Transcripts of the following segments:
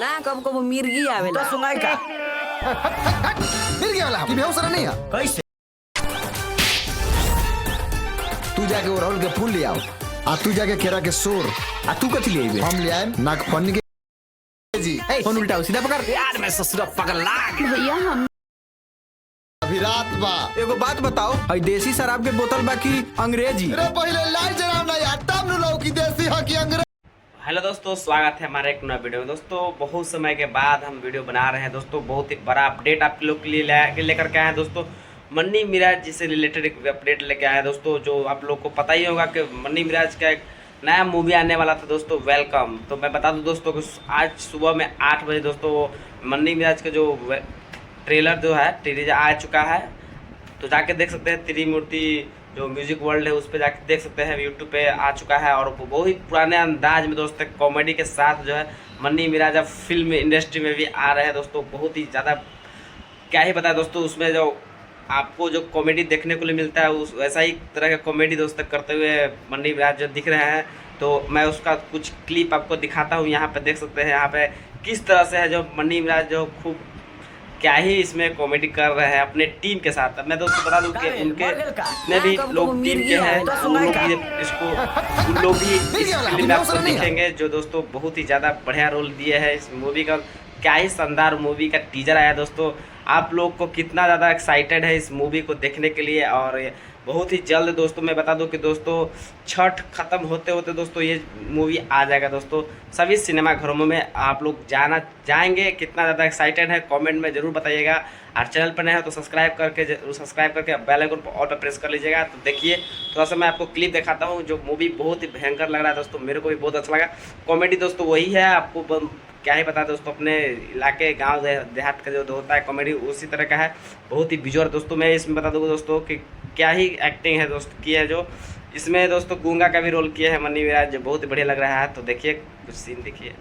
ना कब कब मिर्गी आवेला तो सुनाई का मिल गया वाला कि बेहोश नहीं है। कैसे तू जाके वो राहुल के फूल ले आओ आ तू जाके केरा के सोर आ तू कथी ले आइबे हम ले आए नागफनी के जी। ए फोन उल्टा सीधा पकड़ यार मैं ससुरा पगला भैया हम अभी रात बा एगो बात बताओ हई देसी शराब के बोतल बाकी अंग्रेजी रे पहले लाइट जलाओ ना यार तब नु लो कि देसी है कि अंग्रेजी। हेलो दोस्तों, स्वागत है हमारे एक नया वीडियो में। दोस्तों बहुत समय के बाद हम वीडियो बना रहे हैं। दोस्तों बहुत ही बड़ा अपडेट आप लोग के लिए लेकर के आए हैं। दोस्तों मन्नी मिराज जी से रिलेटेड एक अपडेट लेके आए हैं। दोस्तों जो आप लोग को पता ही होगा कि मन्नी मिराज का एक नया मूवी आने वाला था दोस्तों, वेलकम। तो मैं बता दूं दोस्तों कि आज सुबह में 8 बजे दोस्तों मन्नी मिराज का जो ट्रेलर जो है टीजर आ चुका है। तो जाके देख सकते हैं। त्रिमूर्ति जो म्यूजिक वर्ल्ड है उस पर जाके देख सकते हैं, यूट्यूब पे आ चुका है। और बहुत ही पुराने अंदाज में दोस्तों कॉमेडी के साथ जो है मन्नी मिराज अब फिल्म इंडस्ट्री में भी आ रहे हैं दोस्तों। बहुत ही ज़्यादा क्या ही बताया दोस्तों, उसमें जो आपको जो कॉमेडी देखने को मिलता है उस वैसा ही तरह का कॉमेडी दोस्तों करते हुए मन्नी मिराज जो दिख रहे हैं। तो मैं उसका कुछ क्लिप आपको दिखाता हूँ। यहाँ पे देख सकते हैं यहाँ पे किस तरह से है जो मन्नी मिराज जो खूब क्या ही इसमें कॉमेडी कर रहे हैं अपने टीम के साथ। मैं दोस्तों बता दूं कि उनके जितने भी लोग टीम के हैं उन लोग भी उन लोग भी इस फिल्म में आपको दिखेंगे, जो दोस्तों बहुत ही ज़्यादा बढ़िया रोल दिए हैं इस मूवी का। क्या ही शानदार मूवी का टीजर आया दोस्तों। आप लोग को कितना ज़्यादा एक्साइटेड है इस मूवी को देखने के लिए। और बहुत ही जल्द दोस्तों मैं बता दूं कि दोस्तों छठ ख़त्म होते होते दोस्तों ये मूवी आ जाएगा दोस्तों सभी सिनेमा घरों में। आप लोग जाएंगे कितना ज़्यादा एक्साइटेड है कमेंट में ज़रूर बताइएगा। और चैनल पर नए हो तो सब्सक्राइब करके बेल आइकन पर ऑल पर प्रेस कर लीजिएगा। तो देखिए थोड़ा सा मैं आपको क्लिप दिखाता हूँ। जो मूवी बहुत ही भयंकर लग रहा है दोस्तों, मेरे को भी बहुत अच्छा लगा। कॉमेडी दोस्तों वही है, आपको क्या ही पता दोस्तों, अपने इलाके गांव देहात का जो होता है कॉमेडी उसी तरह का है। बहुत ही विजुअल दोस्तों। मैं इसमें बता दूंगा दोस्तों कि क्या ही एक्टिंग है दोस्तों की है। जो इसमें दोस्तों गूंगा का भी रोल किया है मन्नी मिराज, जो बहुत ही बढ़िया लग रहा है। तो देखिए कुछ सीन देखिए।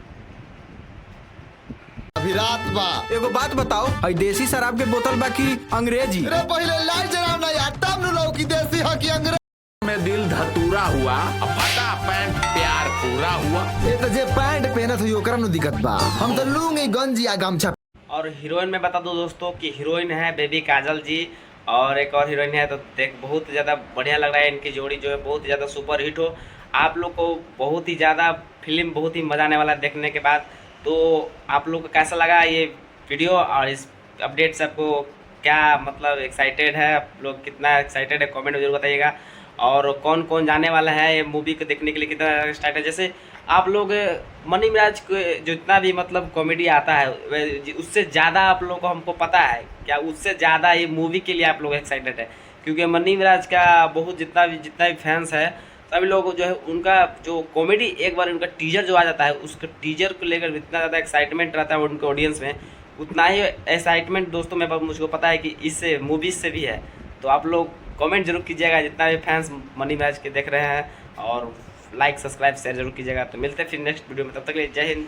अभी रात बा एगो बात बताओ हई देसी शराब के बोतल बाकी अंग्रेजी रे पहले लाइट जलाओ ना यार तब नु लो कि देसी है कि अंग्रेजी। में दिल धतूरा हुआ, अब फटा पैंट प्यार पूरा हुआ। ये तो जे पैंट पहनत हुई ओकरा नु दिक्कत बा, हम तो लूंगी गंजी या गमछा। और हीरोइन में बता दूं दोस्तों कि हीरोइन है बेबी काजल जी, और एक और हीरोइन है। तो देख बहुत ही ज़्यादा बढ़िया लग रहा है। इनकी जोड़ी जो है बहुत ही ज़्यादा सुपर हिट हो। आप लोग को बहुत ही ज़्यादा फिल्म बहुत ही मज़ा आने वाला है देखने के बाद। तो आप लोग को कैसा लगा ये वीडियो और इस अपडेट से आपको क्या मतलब एक्साइटेड है, आप लोग कितना एक्साइटेड है कमेंट में जरूर बताइएगा। और कौन कौन जाने वाला है ये मूवी को देखने के लिए कितना एक्साइटेड है। जैसे आप लोग मन्नी मिराज को जितना भी मतलब कॉमेडी आता है उससे ज़्यादा आप लोग को हमको पता है क्या, उससे ज़्यादा ये मूवी के लिए आप लोग एक्साइटेड है। क्योंकि मन्नी मिराज का बहुत जितना भी फैंस है सभी लोग जो है उनका जो कॉमेडी एक बार उनका टीजर जो आ जाता है उसके टीजर को लेकर इतना ज़्यादा एक्साइटमेंट रहता है उनके ऑडियंस में, उतना ही एक्साइटमेंट दोस्तों मैं मुझको पता है कि इस मूवी से भी है। तो आप लोग कमेंट जरूर कीजिएगा जितना भी फैंस मन्नी मिराज के देख रहे हैं, और लाइक सब्सक्राइब शेयर जरूर कीजिएगा। तो मिलते हैं फिर नेक्स्ट वीडियो में, तब तक के लिए जय हिंद।